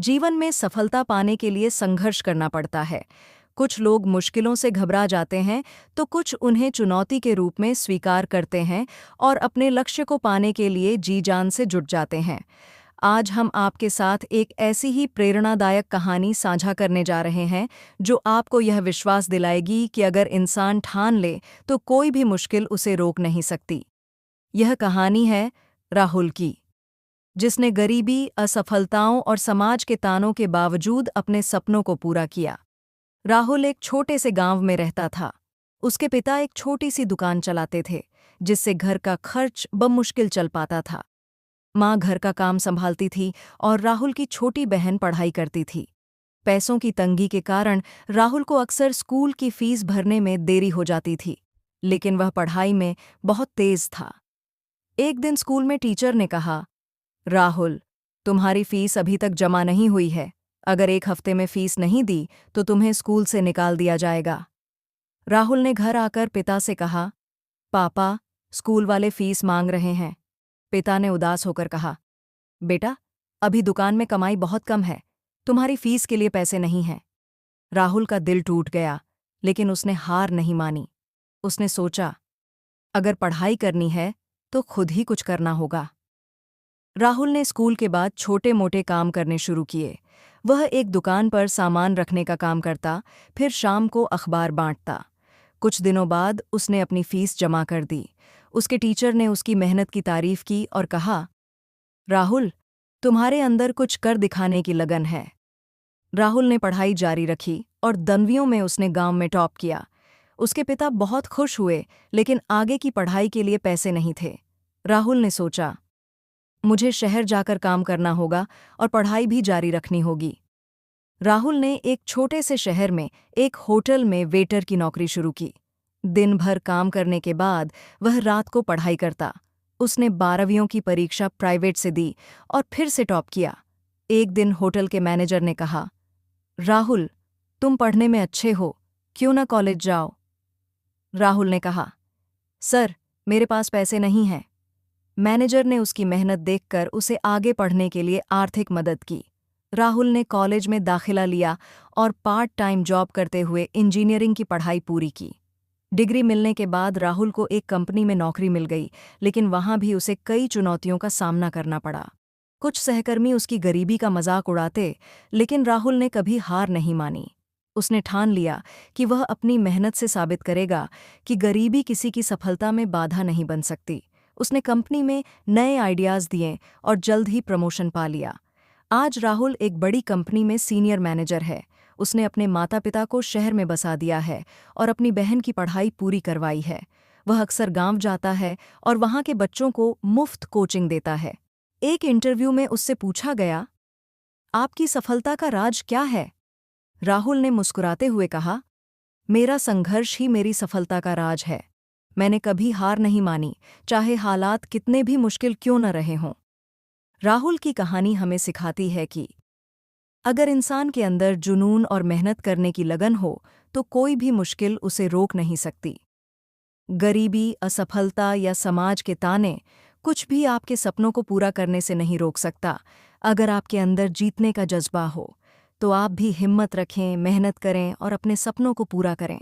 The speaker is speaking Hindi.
जीवन में सफलता पाने के लिए संघर्ष करना पड़ता है। कुछ लोग मुश्किलों से घबरा जाते हैं, तो कुछ उन्हें चुनौती के रूप में स्वीकार करते हैं और अपने लक्ष्य को पाने के लिए जी जान से जुट जाते हैं। आज हम आपके साथ एक ऐसी ही प्रेरणादायक कहानी साझा करने जा रहे हैं, जो आपको यह विश्वास दिलाएगी कि अगर इंसान ठान ले, तो कोई भी मुश्किल उसे रोक नहीं सकती। यह कहानी है राहुल की, जिसने गरीबी, असफलताओं और समाज के तानों के बावजूद अपने सपनों को पूरा किया। राहुल एक छोटे से गांव में रहता था। उसके पिता एक छोटी सी दुकान चलाते थे, जिससे घर का खर्च बमुश्किल चल पाता था। माँ घर का काम संभालती थी और राहुल की छोटी बहन पढ़ाई करती थी। पैसों की तंगी के कारण राहुल को अक्सर स्कूल की फीस भरने में देरी हो जाती थी, लेकिन वह पढ़ाई में बहुत तेज था। एक दिन स्कूल में टीचर ने कहा, राहुल, तुम्हारी फीस अभी तक जमा नहीं हुई है। अगर एक हफ्ते में फीस नहीं दी तो तुम्हें स्कूल से निकाल दिया जाएगा। राहुल ने घर आकर पिता से कहा, पापा, स्कूल वाले फीस मांग रहे हैं। पिता ने उदास होकर कहा, बेटा, अभी दुकान में कमाई बहुत कम है, तुम्हारी फीस के लिए पैसे नहीं हैं। राहुल का दिल टूट गया, लेकिन उसने हार नहीं मानी। उसने सोचा, अगर पढ़ाई करनी है तो खुद ही कुछ करना होगा। राहुल ने स्कूल के बाद छोटे मोटे काम करने शुरू किए। वह एक दुकान पर सामान रखने का काम करता, फिर शाम को अखबार बांटता। कुछ दिनों बाद उसने अपनी फीस जमा कर दी। उसके टीचर ने उसकी मेहनत की तारीफ की और कहा, राहुल, तुम्हारे अंदर कुछ कर दिखाने की लगन है। राहुल ने पढ़ाई जारी रखी और 10वीं में उसने गांव में टॉप किया। उसके पिता बहुत खुश हुए, लेकिन आगे की पढ़ाई के लिए पैसे नहीं थे। राहुल ने सोचा, मुझे शहर जाकर काम करना होगा और पढ़ाई भी जारी रखनी होगी। राहुल ने एक छोटे से शहर में एक होटल में वेटर की नौकरी शुरू की। दिन भर काम करने के बाद वह रात को पढ़ाई करता। उसने 12वीं की परीक्षा प्राइवेट से दी और फिर से टॉप किया। एक दिन होटल के मैनेजर ने कहा, राहुल, तुम पढ़ने में अच्छे हो, क्यों ना कॉलेज जाओ। राहुल ने कहा, सर, मेरे पास पैसे नहीं हैं। मैनेजर ने उसकी मेहनत देखकर उसे आगे पढ़ने के लिए आर्थिक मदद की। राहुल ने कॉलेज में दाखिला लिया और पार्ट टाइम जॉब करते हुए इंजीनियरिंग की पढ़ाई पूरी की। डिग्री मिलने के बाद राहुल को एक कंपनी में नौकरी मिल गई, लेकिन वहां भी उसे कई चुनौतियों का सामना करना पड़ा। कुछ सहकर्मी उसकी गरीबी का मजाक उड़ाते, लेकिन राहुल ने कभी हार नहीं मानी। उसने ठान लिया कि वह अपनी मेहनत से साबित करेगा कि गरीबी किसी की सफलता में बाधा नहीं बन सकती। उसने कंपनी में नए आइडियाज़ दिए और जल्द ही प्रमोशन पा लिया। आज राहुल एक बड़ी कंपनी में सीनियर मैनेजर है। उसने अपने माता पिता को शहर में बसा दिया है और अपनी बहन की पढ़ाई पूरी करवाई है। वह अक्सर गांव जाता है और वहां के बच्चों को मुफ्त कोचिंग देता है। एक इंटरव्यू में उससे पूछा गया, आपकी सफलता का राज क्या है? राहुल ने मुस्कुराते हुए कहा, मेरा संघर्ष ही मेरी सफलता का राज है। मैंने कभी हार नहीं मानी, चाहे हालात कितने भी मुश्किल क्यों न रहे हों। राहुल की कहानी हमें सिखाती है कि अगर इंसान के अंदर जुनून और मेहनत करने की लगन हो, तो कोई भी मुश्किल उसे रोक नहीं सकती। गरीबी, असफलता या समाज के ताने कुछ भी आपके सपनों को पूरा करने से नहीं रोक सकता। अगर आपके अंदर जीतने का जज्बा हो, तो आप भी हिम्मत रखें, मेहनत करें और अपने सपनों को पूरा करें।